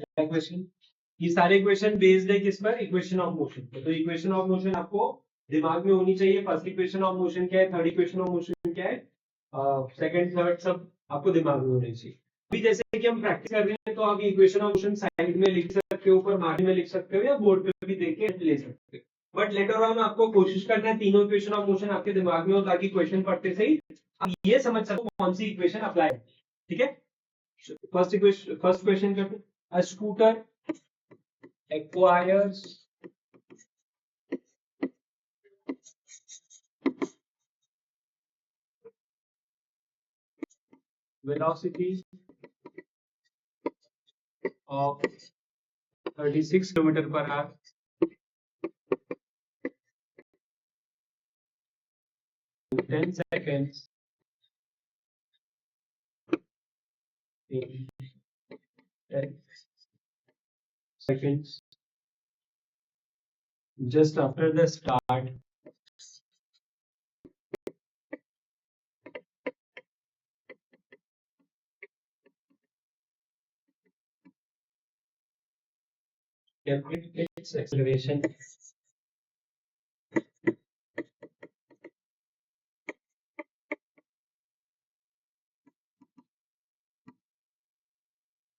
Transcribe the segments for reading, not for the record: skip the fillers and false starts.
पहला क्वेश्चन, ये सारे क्वेश्चन बेस्ड है किस पर, इक्वेशन ऑफ मोशन। तो इक्वेशन ऑफ मोशन आपको दिमाग में होनी चाहिए। फर्स्ट इक्वेशन ऑफ मोशन क्या है, थर्ड इक्वेशन ऑफ मोशन क्या है, सेकंड थर्ड सब आपको दिमाग में होनी चाहिए। अभी जैसे कि हम प्रैक्टिस कर रहे हैं तो आप इक्वेशन ऑफ मोशन साइड में लिख सकते हो, ऊपर मार्जिन में लिख सकते हो, या बोर्ड पे भी देख के ले सकते हो। बट लेटर ऑन आपको कोशिश करना है तीनों इक्वेशन ऑफ मोशन आपके दिमाग में हो, ताकि क्वेश्चन पढ़ते सही आप ये समझ सको कौन सी इक्वेशन अप्लाई है। ठीक है, फर्स्ट इक्वेशन, फर्स्ट क्वेश्चन करते हैं। A scooter acquires velocity of 36 kilometre per hour in 10 seconds in 10 seconds just after the start calculate its acceleration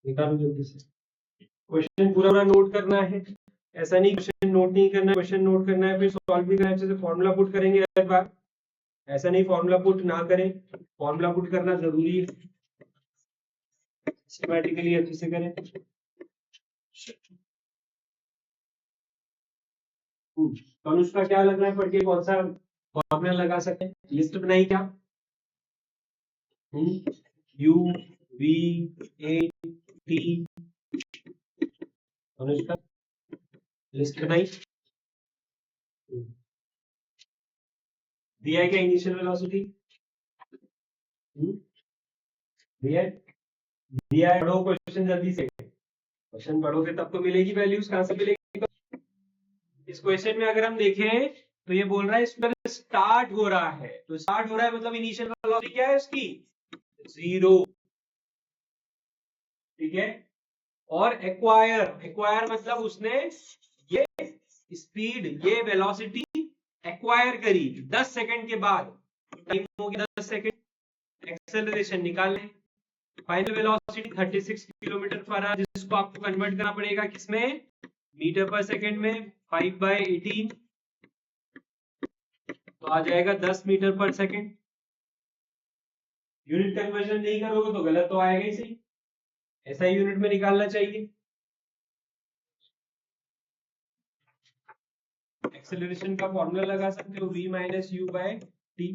निकालो जल्दी से। क्वेश्चन पूरा पूरा नोट करना है, ऐसा नहीं क्वेश्चन नोट नहीं करना है, क्वेश्चन नोट करना है फिर सॉल्व भी करना है। अच्छे से फॉर्मूला पुट करेंगे हर बार, ऐसा नहीं फॉर्मूला पुट ना करें, फॉर्मूला पुट करना जरूरी है, सिस्टमैटिकली अच्छे से करें। अनुष्का क्या लग रहा है पढ़ के, कौन सा फॉर्मूला लगा सकते हैं, लिस्ट बनाई क्या? You V A T, Anushka list बनाई? दिया है क्या इनिशियल वेलोसिटी? दिया है, दिया है। पढ़ो क्वेश्चन जल्दी से, क्वेश्चन पढ़ोगे तब तो मिलेगी वैल्यूज, कहां से मिलेगी? इस क्वेश्चन में अगर हम देखें तो ये बोल रहा है इसमें स्टार्ट हो रहा है, तो स्टार्ट हो रहा है मतलब इनिशियल वेलोसिटी क्या है उसकी, 0। ठीक है, और एक्वायर, एक्वायर मतलब उसने ये स्पीड, ये वेलोसिटी एक्वायर करी 10 सेकंड के बाद, टाइम हो गया 10 सेकंड, एक्सेलरेशन निकाल लें। Final velocity 36 kilometre per our, जिसको आपको कन्वर्ट करना पड़ेगा किसमें, मीटर पर सेकंड में, 5/18 तो आ जाएगा 10 metre per second. Unit conversion नहीं करोगे तो गलत तो आएगा ही सही, ऐसा ही यूनिट में निकालना चाहिए। एक्सेलरेशन का फॉर्मूला लगा सकते हो, v minus u by t,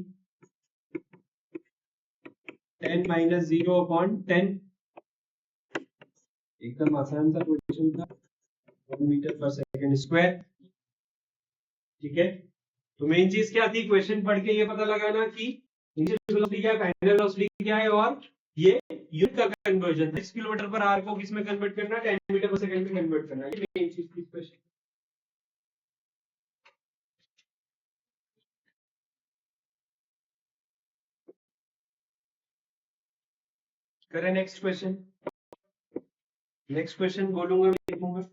10 minus 0 upon 10। एकदम आसान सा क्वेश्चन था, 1 मीटर पर सेकंड स्क्वायर। ठीक है, तो मेन चीज क्या थी, क्वेश्चन पढ़ के ये पता लगाना कि इनिशियल वेलोसिटी क्या है, फाइनल वेलोसिटी क्या है, और ये यूनिट का कन्वर्जन 6 किलोमीटर पर आवर को किसमें कन्वर्ट करना, 10 मीटर पर सेकंड में कन्वर्ट करना, ये मेन चीज थी क्वेश्चन। करें नेक्स्ट क्वेश्चन। नेक्स्ट क्वेश्चन बोलूंगा मैं लिखूंगा।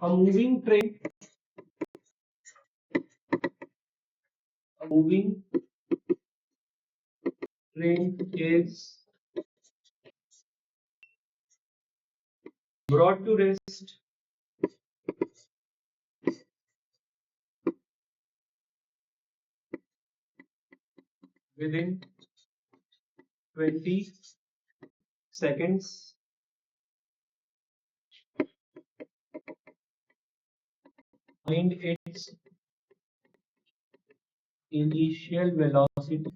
A moving train, a moving train is brought to rest within 20 seconds find its initial velocity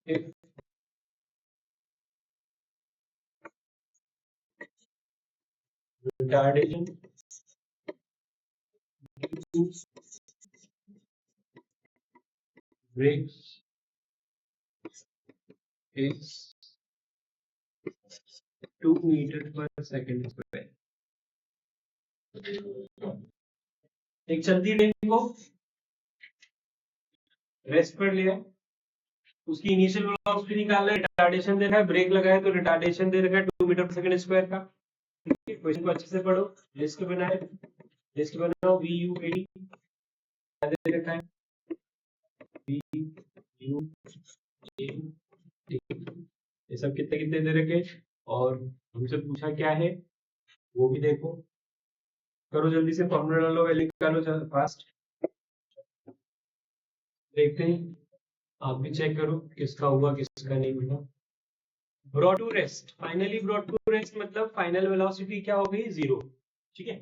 if retardation due to brakes is 2 metre per second square. एक चलती train को rest पर लिया, उसकी initial velocity निकालना है, रिटार्डेशन दे रखा है, ब्रेक लगाए तो रिटार्डेशन दे रखा है 2 मीटर पर सेकंड स्क्वायर का। ठीक है, क्वेश्चन को अच्छे से पढ़ो, लिस्ट बनाए, लिस्ट बनाओ, वी यू एडी दे रखा है, वी यू ए डी, ये सब कितने कितने दे रखे, और हमसे पूछा क्या है वो भी देखो, करो जल्दी से, फॉर्मूला डालो, वैल्यू निकालो फास्ट, देखते हैं, आप भी चेक करो किसका हुआ किसका नहीं हुआ। Brought to rest, finally brought to rest मतलब फाइनल वेलोसिटी क्या हो गई, 0। ठीक है,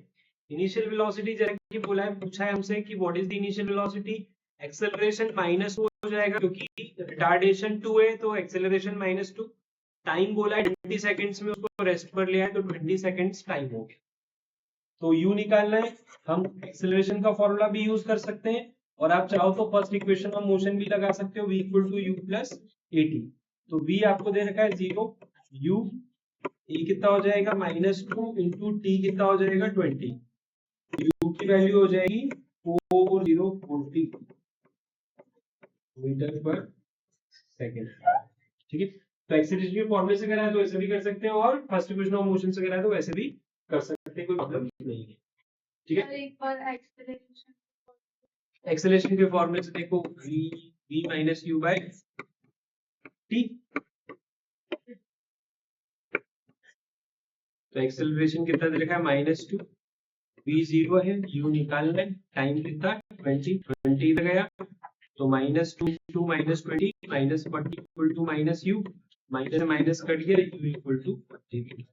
इनिशियल वेलोसिटी जैसे कि बोला है, पूछा है हमसे कि what is the initial velocity, acceleration minus हो जाएगा क्योंकि रिटार्डेशन 2 है तो एक्सेलरेशन -2, टाइम बोला है 20 सेकंड्स में, उसको रेस्ट पर लिया है तो 20 सेकंड्स टाइम हो गया, तो u निकालना है। हम एक्सेलरेशन का फॉर्मूला भी यूज कर सकते हैं, और आप चाहो तो फर्स्ट इक्वेशन ऑफ मोशन भी लगा सकते हो, v equal to u plus a t. तो v आपको दे रखा है 0, u e कितना हो जाएगा -2 इंटू टी कितना हो जाएगा 20, u की वैल्यू हो जाएगी 4040 मीटर पर सेकेंड। ठीक है, तो एक्सेलरेशन के फॉर्मूले से करा है तो ऐसे भी कर सकते हैं, और फर्स्ट इक्वेशन ऑफ मोशन से करा है तो वैसे भी कर सकते हैं, कोई प्रॉब्लम नहीं है। ठीक है, एक बार एक्सेलरेशन के फॉर्मूले से देखो, v minus u by t, तो एक्सेलरेशन कितना दे रखा है -2, v 0 है, u निकालना है, टाइम कितना 20 गया, तो -2 to -20 -40 equal to -u, minus minus cut गया, u इक्वल टू 40।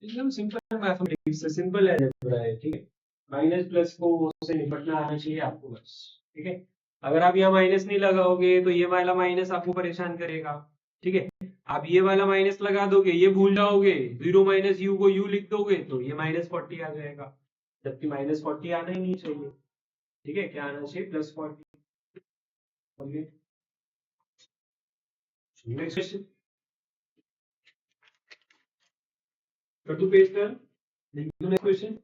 एकदम सिंपल मैथमेटिक्स है, सिंपल अलजेब्रा है। ठीक है, माइनस प्लस को से निपटना आना चाहिए आपको बस। ठीक है, अगर आप यहाँ माइनस नहीं लगाओगे तो ये वाला माइनस आपको परेशान करेगा। ठीक है, आप ये वाला माइनस लगा दोगे, ये भूल जाओगे, 0 माइनस यू को यू लिख दोगे तो ये -40 आ जाएगा, जबकि -40 आना ही नहीं चाहिए। ठीक है, क्या आना चाहिए, +40। Next question, go to page 12, next question.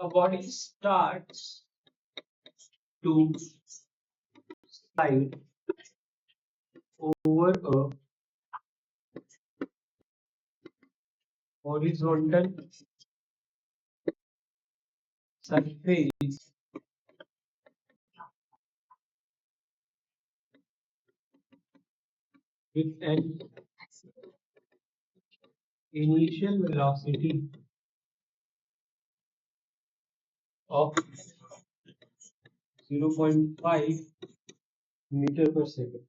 A body starts to slide over a horizontal surface with an initial velocity of 0.5 meter per second.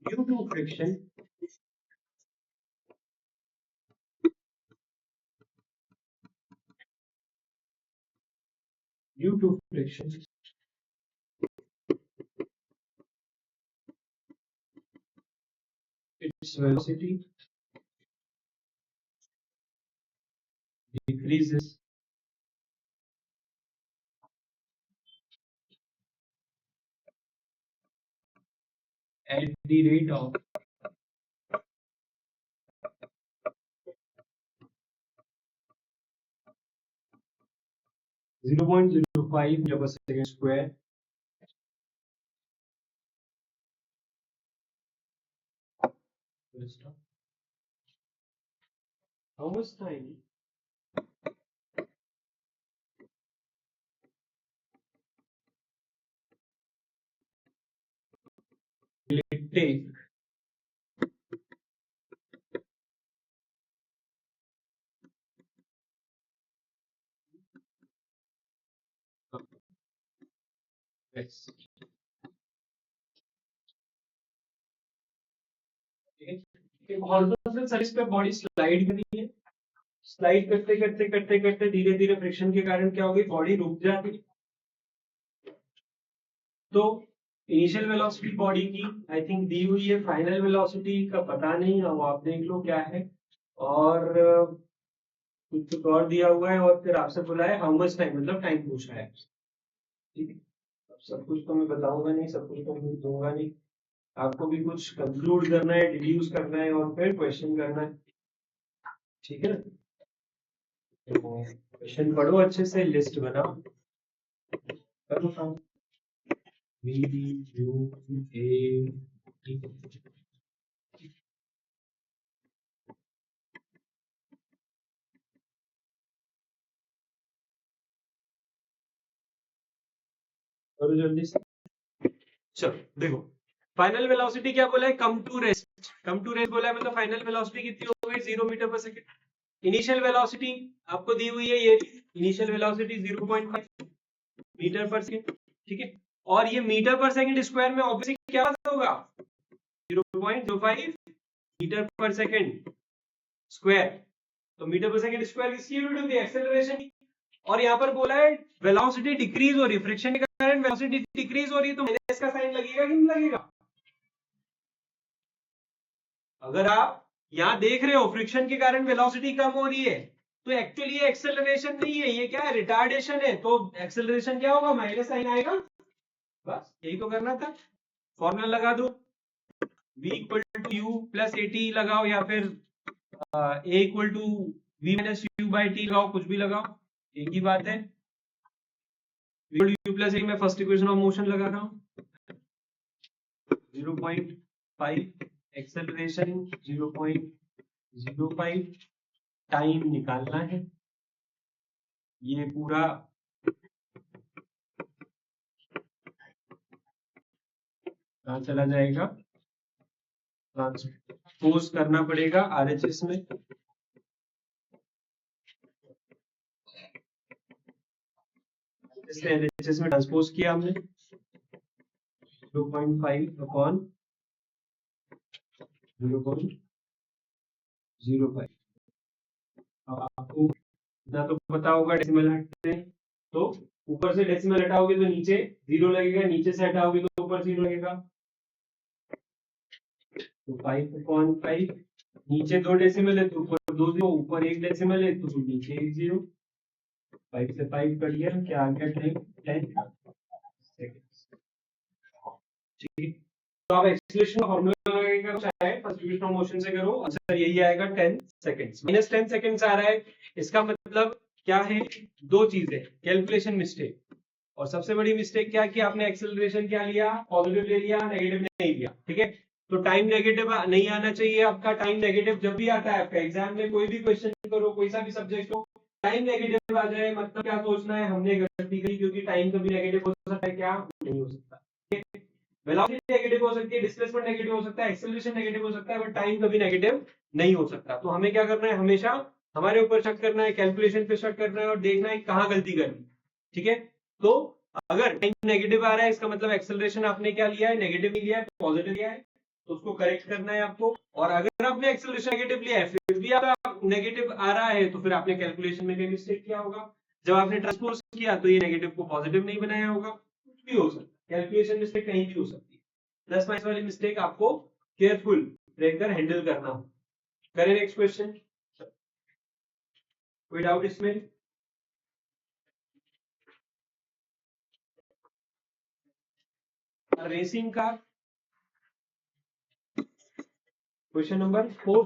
Due to friction, its velocity decreases at the rate of 0.05 meter per second square. How much time will it take Yes. Horizontal surface पे body slide कर रही है, slide करते करते करते करते धीरे धीरे फ्रिक्शन के कारण क्या होगी, बॉडी रुक जाती है। तो इनिशियल वेलोसिटी बॉडी की आई थिंक दी हुई है, फाइनल वेलोसिटी का पता नहीं, अब आप देख लो क्या है, और कुछ और दिया हुआ है, और फिर आपसे बोला है हाउ मच टाइम, मतलब टाइम पूछा है। ठीक है, सब कुछ तो मैं बताऊंगा नहीं, सब कुछ तो मैं दूंगा नहीं, आपको भी कुछ कंक्लूड करना है, डिड्यूस करना है और फिर क्वेश्चन करना है, ठीक है ना। तो क्वेश्चन पढ़ो अच्छे से, लिस्ट बनाओ, करो काम। V U A T। करो जल्दी से। चलो देखो, फाइनल वेलोसिटी क्या बोला है, come to rest, come to rest बोला है, मतलब फाइनल वेलोसिटी कितनी हो गई 0 metre per second. Initial velocity आपको दी हुई है, ये initial velocity 0.5 metre per second, ठीक है। और ये मीटर पर सेकंड स्क्वायर में ऑब्वियसली क्या होगा, 0.05 मीटर पर सेकंड स्क्वायर। तो मीटर पर सेकंड स्क्वायर किसकी यूनिट होती है, एक्सेलरेशन की। और यहाँ पर बोला है वेलोसिटी डिक्रीज हो रही है, फ्रिक्शन के कारण वेलोसिटी डिक्रीज हो रही है, तो माइनस का साइन लगेगा कि नहीं लगेगा। अगर आप यहां देख रहे हो फ्रिक्शन के कारण वेलोसिटी कम हो रही है, तो एक्चुअली ये एक्सेलरेशन नहीं है, ये क्या है, रिटार्डेशन है। तो एक्सेलरेशन क्या होगा, माइनस साइन आएगा। बस यही तो करना था, फॉर्मूला लगा दो, v equal to u plus a t लगाओ, या फिर a equal to v minus u by t लगाओ, कुछ भी लगाओ, एक ही बात है। यू प्लस ए में फर्स्ट इक्वेशन ऑफ मोशन लगा रहा हूं, 0.5 एक्सेलरेशन 0.05 टाइम निकालना है। ये पूरा कहाँ चला जाएगा, ट्रांसपोज करना पड़ेगा आरएचएस में। एलएचएस में ट्रांसपोज किया हमने 0.5 अपॉन 0.05। अब आपको इतना तो पता होगा, डेसिमल हटते हैं तो ऊपर से डेसिमल हटाओगे तो नीचे 0 लगेगा, नीचे से हटाओगे तो ऊपर 0 लगेगा। तो 5/5, नीचे 2 डेसिमल है तो ऊपर 2 0, ऊपर 1 डेसिमल है तो नीचे 1 0। 5 से 5 कट गया, क्या आ गया, 10 सेकेंड्स, ठीक है। तो आप एक्सेलरेशन का फॉर्मूला लगाएगा, चाहे फर्स्ट इक्वेशन ऑफ मोशन से करो, आंसर यही आएगा 10 सेकंड्स, माइनस 10 सेकंड्स आ रहा है। इसका मतलब क्या है, दो चीजें, कैलकुलेशन मिस्टेक, और सबसे बड़ी मिस्टेक क्या कि आपने एक्सेलरेशन क्या लिया, पॉजिटिव ले लिया, नेगेटिव नहीं लिया, ठीक है। तो टाइम नेगेटिव नहीं आना चाहिए आपका। टाइम नेगेटिव जब भी आता है आपका एग्जाम में, कोई भी क्वेश्चन करो, कोई सा भी सब्जेक्ट हो, टाइम नेगेटिव आ जाए, मतलब क्या सोचना है, हमने गलती करी, क्योंकि टाइम कभी नेगेटिव हो सकता है, क्या नहीं हो सकता। वेलोसिटी नेगेटिव हो सकती है, डिस्प्लेसमेंट नेगेटिव हो सकता है, एक्सेलरेशन नेगेटिव हो सकता है, बट टाइम कभी नेगेटिव नहीं हो सकता। तो हमें क्या करना है, हमेशा हमारे ऊपर शक करना है, कैलकुलेशन पे शक करना है और देखना है कहाँ गलती करनी, ठीक है। तो अगर टाइम नेगेटिव आ रहा है, इसका मतलब एक्सेलरेशन आपने क्या लिया है, नेगेटिव लिया है, पॉजिटिव लिया है, तो उसको करेक्ट करना है आपको। और अगर आपने एक्सेलरेशन नेगेटिव लिया है, फिर भी आप नेगेटिव आ रहा है, तो फिर आपने कैलकुलेशन में कोई मिस्टेक किया होगा। जब आपने ट्रांसपोज किया तो ये नेगेटिव को पॉजिटिव नहीं बनाया होगा, कुछ भी हो सकता है, कैलकुलेशन मिस्टेक कहीं भी हो सकती है। प्लस माइनस वाली मिस्टेक आपको केयरफुल रहकर हैंडल करना हो। करें नेक्स्ट क्वेश्चन, कोई डाउट इसमें। रेसिंग का question number 4।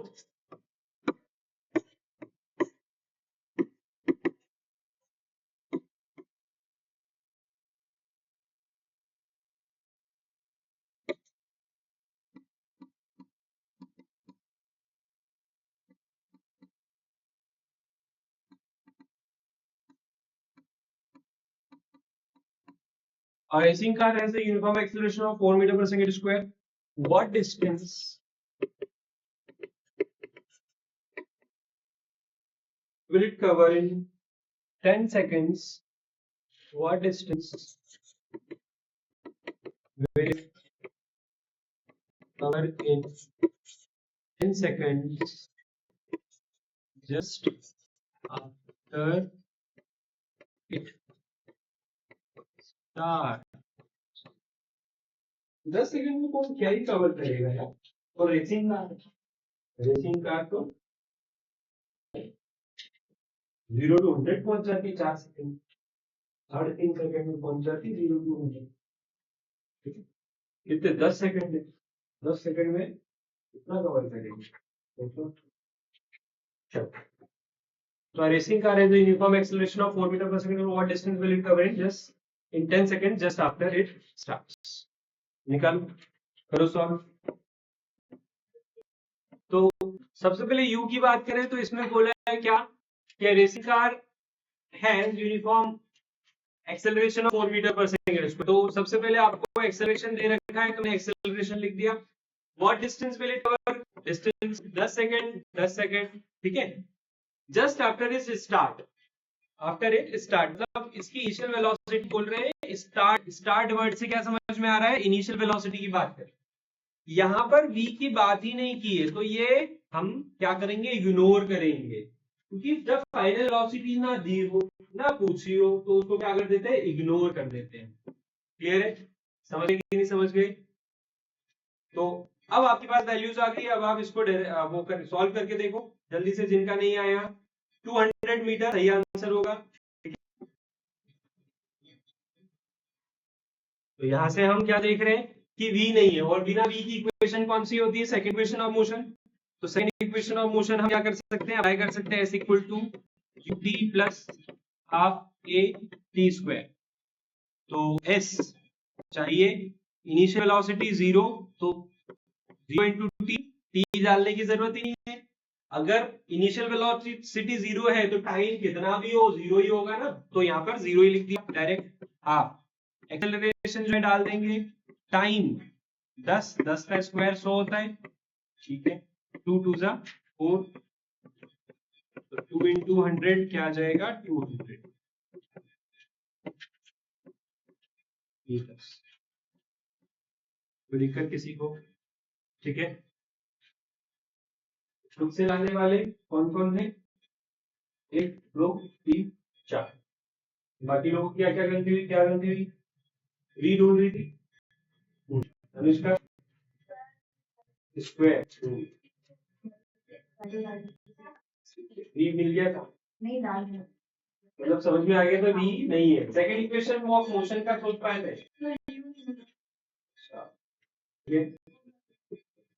A racing car has a uniform acceleration of 4 meter per second square. What distance will it cover in 10 seconds? What distance will it cover in 10 seconds just after it starts? 10 second में कौन क्या ही cover करेगा यार। और racing car तो 0 to 100 पहुंच जाती 4 second, 3.5 second में पहुंच जाती 0 to 100। कितने 10 सेकंड में 10 सेकंड में कितना कवर करेंगे देखो। चलो, so a racing car has a uniform acceleration of 4 meter per second. What distance will it cover in 10 seconds just after it starts? निकालो, करो सॉल्व। तो सबसे पहले यू की बात करें तो इसमें बोला है क्या कि racing car has uniform acceleration of 4 metre per second. तो सबसे पहले आपको एक्सेलरेशन दे रखा है तो मैं एक्सेलरेशन लिख दिया। What distance will it cover? Distance 10 second 10 second, ठीक है। Just after it start, after it start मतलब इसकी इनिशियल वेलोसिटी बोल रहे हैं। स्टार्ट वर्ड से क्या समझ में आ रहा है? इनिशियल वेलोसिटी की बात करें। यहां पर v की बात ही नहीं की है तो ये हम क्या करेंगे? इग्नोर करेंगे, क्योंकि जब फाइनल वेलोसिटी ना दी हो ना पूछी हो तो उसको क्या कर देते हैं? इग्नोर कर देते हैं। क्लियर है? समझ गए कि नहीं समझ गए? तो अब आपके पास वैल्यूज आ गई। अब आप इसको वो कर सॉल्व करके देखो जल्दी से, जिनका नहीं आया। 200 मीटर सही आंसर होगा। तो यहां से हम क्या देख रहे हैं कि v नहीं है, और बिना v की इक्वेशन कौन सी होती है? Second equation of motion. तो सेकंड इक्वेशन ऑफ मोशन हम क्या कर सकते हैं? अप्लाई कर सकते हैं, s equal to ut plus half a t square. तो s चाहिए, इनिशियल वेलोसिटी 0, तो 0 इंटू टी डालने की जरूरत ही नहीं है। अगर इनिशियल वेलोसिटी 0 है तो टाइम कितना भी हो 0 ही होगा ना, तो यहाँ पर 0 ही लिख दिया डायरेक्ट। हाफ एक्सेलरेशन जो है डाल देंगे, टाइम 10 10 का स्क्वायर 100 होता है, ठीक है। 2 2 जा 4, तो 2 इंटू 100 क्या आ जाएगा? 200। कोई दिक्कत किसी को? ठीक है। खुद से लाने वाले कौन कौन है? 1 2 3 4। बाकी लोग क्या क्या गलती हुई? क्या गलती हुई? री ढूंढ रही थी अनुष्का, स्क्वायर वी मिल गया था, नहीं डाल दिया। मतलब समझ में आ गया था वी नहीं है। सेकंड इक्वेशन ऑफ मोशन का सोच पाए थे?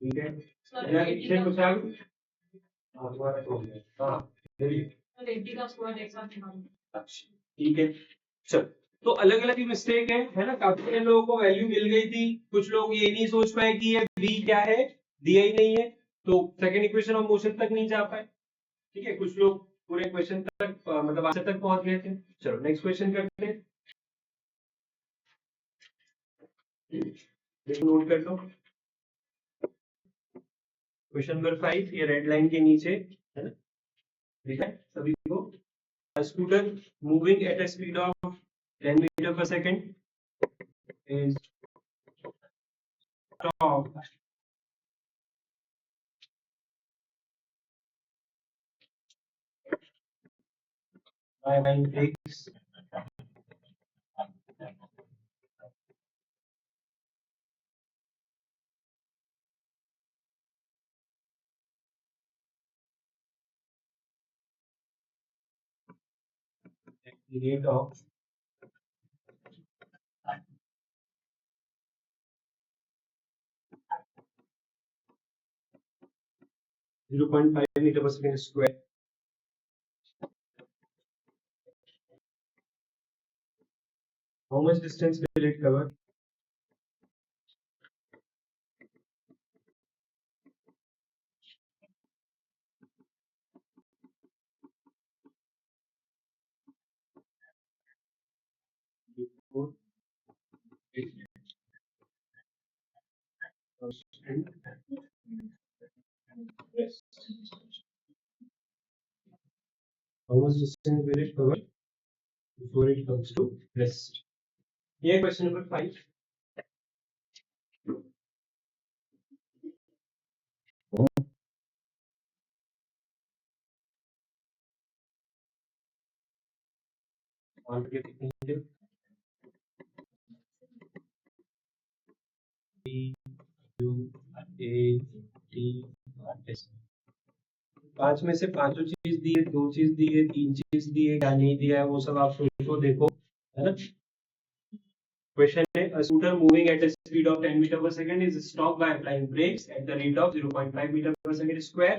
ठीक है, या इक्वेशन कुछ आ गई? हाँ दोबारा हो गया। हाँ ठीक है। चल, तो अलग अलग मिस्टेक है ना। काफी सारे लोगों को वैल्यू मिल गई थी, कुछ लोग ये नहीं सोच पाए कि ये v क्या है, दिया ही नहीं है, तो सेकंड इक्वेशन ऑफ मोशन तक नहीं जा पाए। ठीक है, कुछ लोग पूरे क्वेश्चन तक मतलब आंसर तक पहुंच गए थे। चलो नेक्स्ट क्वेश्चन करते हैं, देखो नोट कर लो। क्वेश्चन नंबर 5, ये रेड लाइन के नीचे है ना, लिखा है सभी को। Scooter moving at a speed of 10 metre per second is stopped by applying brakes at the rate of 0.5 meter per second square. How much distance will it cover? Yes. How much distance will it cover before it comes to rest? Yeah, question number 5. On to get P U A T S. 5 में से पांचों चीज दी है, 2 चीज दी है, 3 चीज दी है, क्या नहीं दिया है वो सब आप सोचो देखो, है ना। क्वेश्चन है a scooter moving at a speed of 10 meter per second is stopped by applying brakes at the rate of 0.5 meter per second square.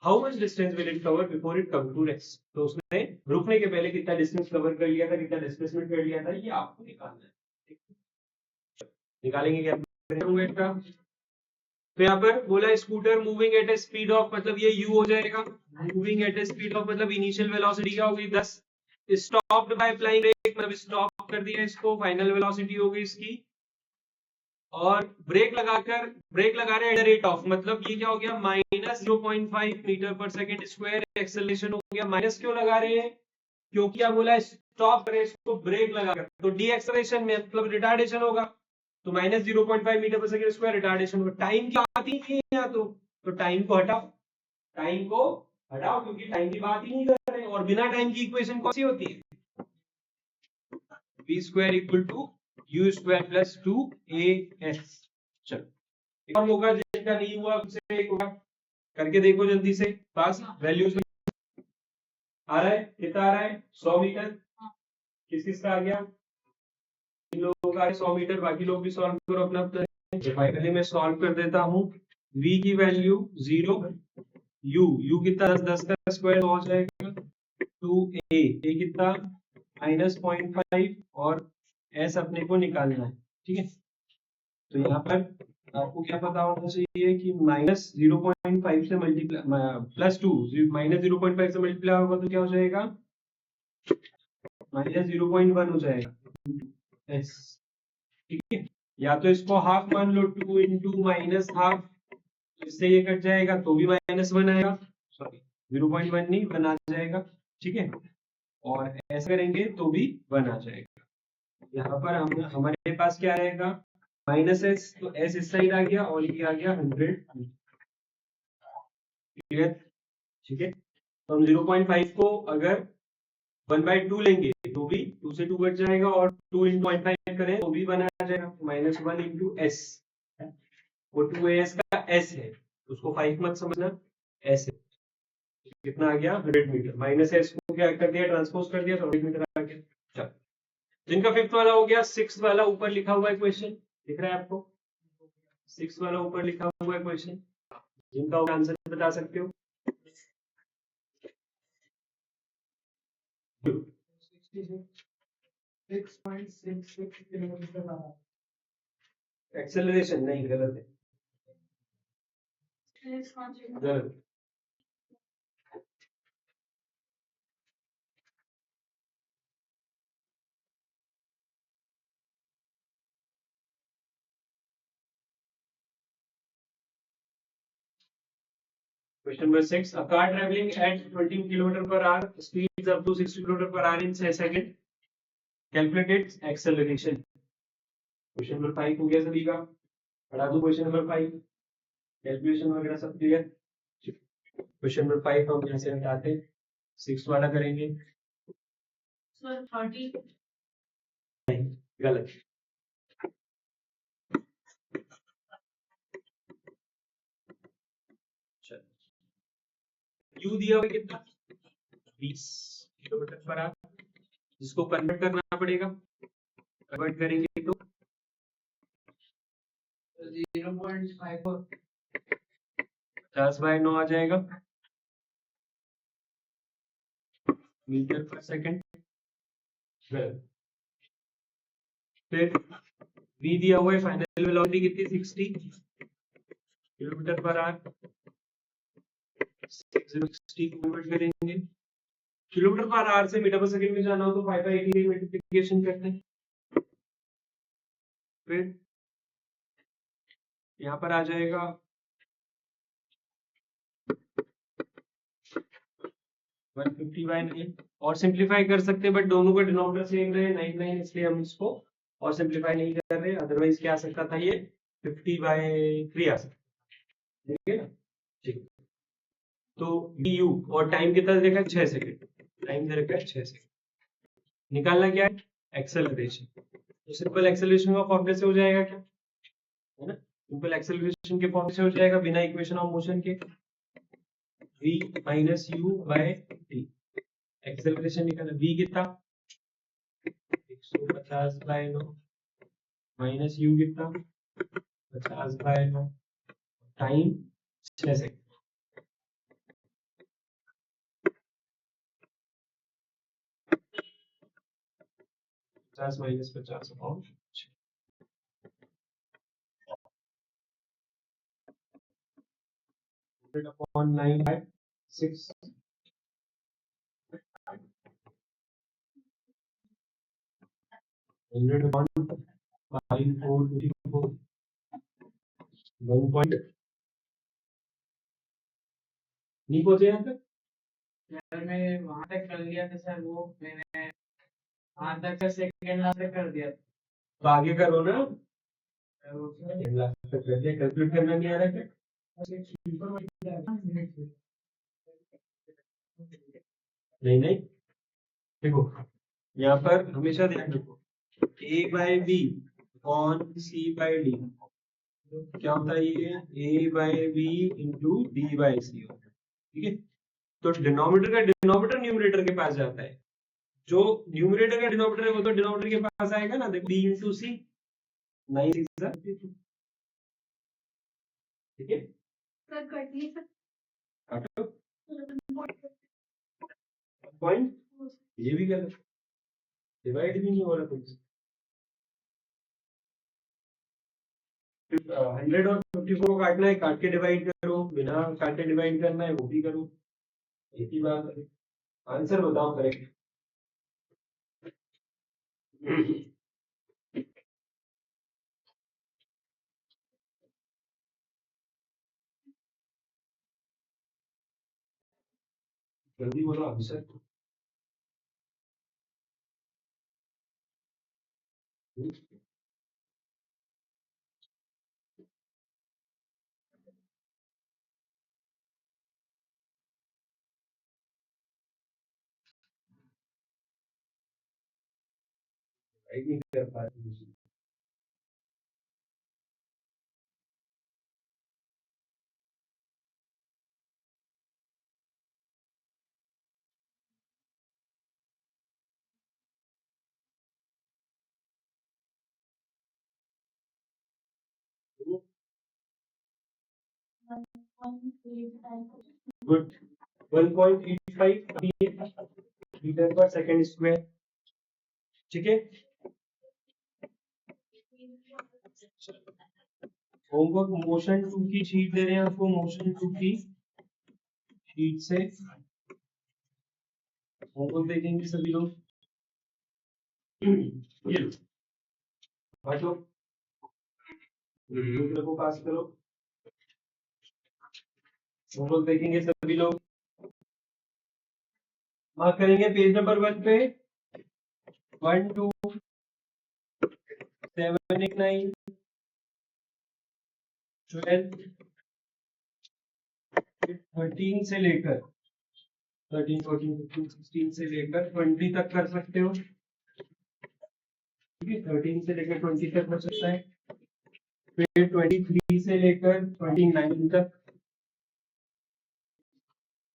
How much distance will it cover before it come to rest? तो उसने रुकने के पहले कितना distance cover कर लिया था, कितना डिस्प्लेसमेंट कर लिया था, ये आपको निकालना है. निकालेंगे क्या? तो यहाँ पर बोला scooter moving eight A speed of, मतलब ये u हो जाएगा. Moving at A speed of मतलब इनिशियल वेलोसिटी क्या होगी 10. स्टॉप्ड बाय अप्लाइंग ब्रेक मतलब स्टॉप कर दिया इसको, फाइनल वेलोसिटी होगी इसकी. और ब्रेक लगा रहे हैं एट द रेट ऑफ, मतलब ये क्या हो गया minus 0.5 metre per second square. Acceleration हो गया माइनस. क्यों लगा रहे हैं? क्योंकि क्या बोला स्टॉप करें इसको ब्रेक लगाकर, तो डी एक्सेलरेशन में मतलब रिटार्डेशन होगा. तो minus 0.5 metre per second square retardation होगा. टाइम की बात ही नहीं है यहाँ तो टाइम को हटाओ क्योंकि टाइम की बात ही नहीं कर रहे. और बिना टाइम की इक्वेशन कौन सी होती है? v square equal to u square plus 2as. चलो एक और होगा जिसका नहीं हुआ उससे एक होगा, करके देखो जल्दी से. पास वैल्यूज आ रहा है, कितना आ रहा है 100 मीटर. किसका आ गया? इन लोगों का 100 मीटर. बाकी लोग भी सॉल्व करो अपना. फाइनली मैं सॉल्व कर देता हूँ. v की वैल्यू 0, u कितना 10 का स्क्वायर हो जाएगा 2a, a कितना -0.5 और s अपने को निकालना है. ठीक है, तो यहाँ पर आपको क्या पता होना चाहिए कि -0.5 से मल्टीप्लाई प्लस 2 -0.5 से मल्टीप्लाई होगा तो क्या हो जाएगा -0.1 हो जाएगा s. ठीक है, या तो इसको हाफ मान लो 2 इंटू माइनस हाफ, इससे ये कट जाएगा तो भी -1 आएगा. सॉरी 0.1 नहीं 1 आ जाएगा. ठीक है, और ऐसा करेंगे तो भी 1 आ जाएगा. यहाँ पर हम हमारे पास क्या आएगा -s, तो s इस साइड आ गया और ये आ गया 100. क्लियर? ठीक है, तो हम 0.5 को अगर 1/2 लेंगे तो भी 2 से 2 कट जाएगा और 2 × 0.5 करें तो भी 1 आ जाएगा. -1 इंटू s, वो 2as का s है, उसको 5 मत समझना, s है. कितना आ गया 100 मीटर. -s को क्या कर दिया ट्रांसपोज कर दिया तो 100 मीटर आ गया. चलो, जिनका 5th वाला हो गया, 6th वाला ऊपर लिखा हुआ है क्वेश्चन दिख रहा है आपको. 6th वाला ऊपर लिखा हुआ है क्वेश्चन, जिनका आंसर बता सकते हो. एक्सेलरेशन नहीं, गलत है. गलत. Question number 6. A car traveling at 20 km per hour speeds up to 60 km per hour in a second. Calculate its acceleration. Question number 5 हो गया सभी का. पढ़ा दो question number 5. कैलकुलेशन वगैरह सब क्लियर. क्वेश्चन नंबर 5 हम यहाँ से हटाते, 6 वाला करेंगे. सर 30 नहीं, गलत. यू दिया हुआ कितना 20 किलोमीटर पर आवर, जिसको कन्वर्ट करना पड़ेगा. कन्वर्ट करेंगे तो 0.54 50/9 आ जाएगा मीटर पर सेकंड. फिर v दिया हुआ है, फाइनल वेलोसिटी कितनी 60 किलोमीटर पर आवर. 60 कन्वर्ट करेंगे किलोमीटर पर आवर से मीटर पर सेकंड में जाना हो तो 5/80 मल्टीप्लिकेशन करते हैं. फिर यहाँ पर आ जाएगा 150/9 और सिंप्लीफाई कर सकते हैं, बट दोनों का डिनोमिनेटर सेम रहे 99, इसलिए हम इसको और सिंप्लीफाई नहीं कर रहे. अदरवाइज क्या आ सकता था ये 50/3 आ सकता. ठीक है ना. ठीक, तो du और टाइम कितना दे रखा है 6 सेकंड. टाइम दे रखा है 6 सेकंड. निकालना क्या है एक्सेलरेशन. तो सिंपल एक्सेलरेशन का फॉर्मूला से हो जाएगा क्या, है ना. सिंपल एक्सेलरेशन के फॉर्मूले से हो जाएगा बिना इक्वेशन ऑफ मोशन के. v minus u by t. Acceleration निकालना v कितना 150/9 माइनस यू कितना 50/9 time 6 second 50 minus 50 upon 100/9/6 100/5/4 1 point नहीं पहुंचे यहाँ तक यार मैं वहां तक कर लिया था सर, वो मैंने वहां तक का सेकंड लास्ट तक कर दिया तो आगे करो ना था। लास्ट तक कर दिया कैलकुलेट करना नहीं आ रहा क्या नहीं नहीं देखो यहाँ पर हमेशा ध्यान रखो a by b on c by d क्या होता है ये a by b into d by c ठीक है तो डिनोमिनेटर का डिनोमिनेटर न्यूमरेटर के पास जाता है जो न्यूमरेटर का डिनोमिनेटर है वो तो डिनोमिनेटर के पास आएगा ना देखो बी इंटू सी 9 ठीक है काटो पॉइंट ये भी गलत डिवाइड भी नहीं हो रहा तुमसे 100 और 54 को काटना है काट के डिवाइड करो बिना काटे डिवाइड करना है वो भी करो एक ही बात है आंसर बताओ करेक्ट जल्दी बोलो answer good 1.85 metre per second square ठीक है होमवर्क मोशन 2 की शीट दे रहे हैं आपको मोशन 2 की शीट से होमवर्क देखेंगे सभी लोग ये हटो वीडियो को पास करो होमवर्क देखेंगे सभी लोग मार्क करेंगे पेज नंबर 1 पे 1 2 7 8 9 12 13 से लेकर 13 14 15 16 से लेकर 20 तक कर सकते हो ठीक है 13 से लेकर 20 तक हो सकता है फिर 23 से लेकर 29 तक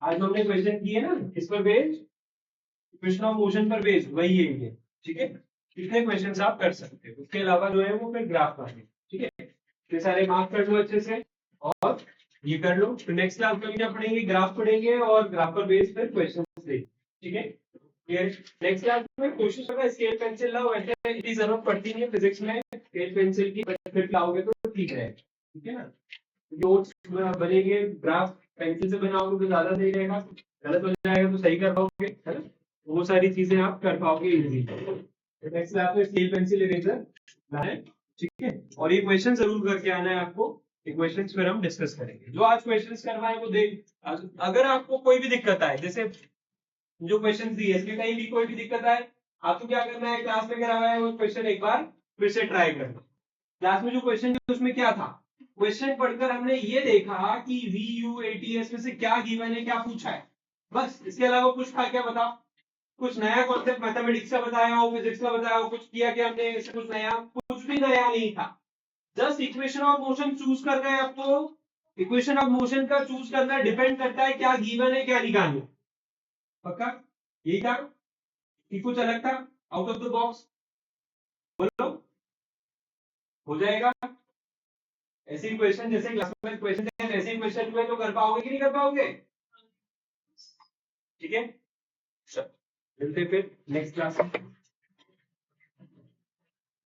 आज हमने क्वेश्चन किए ना इस पर बेस्ड इक्वेशन ऑफ मोशन पर बेस्ड वही है ये ठीक है कितने क्वेश्चंस आप कर सकते हो उसके अलावा जो है वो फिर ग्राफ बने ठीक है ये सारे मार्क कर लो अच्छे से और ये कर लो फिर नेक्स्ट क्लास में क्या पढ़ेंगे ग्राफ पढ़ेंगे और ग्राफ पर बेस्ड फिर क्वेश्चंस देंगे ठीक है नेक्स्ट क्लास में कोशिश करो स्केल पेंसिल लाओ वैसे इतनी जरूरत पड़ती नहीं है फिजिक्स में स्केल पेंसिल की फिर लाओगे तो ठीक है ठीक है ना नोट्स बनेंगे ग्राफ पेंसिल से बनाओगे तो ज्यादा सही रहेगा गलत हो जाएगा तो सही कर पाओगे है ना वो सारी चीजें आप कर पाओगे इजी नेक्स्ट क्लास में स्केल पेंसिल इरेजर है ठीक है और ये क्वेश्चन जरूर करके आना है आपको ये क्वेश्चंस फिर हम डिस्कस करेंगे जो आज क्वेश्चंस करवाए वो देख अगर आपको कोई भी दिक्कत आए जैसे जो क्वेश्चन दिए इसके कहीं भी कोई भी दिक्कत आए आपको क्या करना है क्लास में करवाया है वो क्वेश्चन एक बार फिर से ट्राई करना क्लास में जो क्वेश्चन उसमें क्या था क्वेश्चन पढ़कर हमने ये देखा कि VUATS में से क्या गिवन है क्या पूछा है बस इसके अलावा कुछ था क्या बताओ कुछ नया कॉन्सेप्ट मैथमेटिक्स का बताया हो फिजिक्स का बताया हो कुछ किया क्या हमने इससे कुछ नया भी नया नहीं था just equation of motion choose कर रहे हैं आपको इक्वेशन ऑफ मोशन का चूज करना डिपेंड करता है क्या गिवन है क्या निकालना पक्का यही था कि कुछ अलग था आउट ऑफ द बॉक्स बोलो हो जाएगा। ऐसे क्वेश्चन जैसे क्लास में क्वेश्चन थे ऐसे क्वेश्चन हुए तो कर पाओगे कि नहीं कर पाओगे? ठीक है, मिलते फिर नेक्स्ट क्लास में।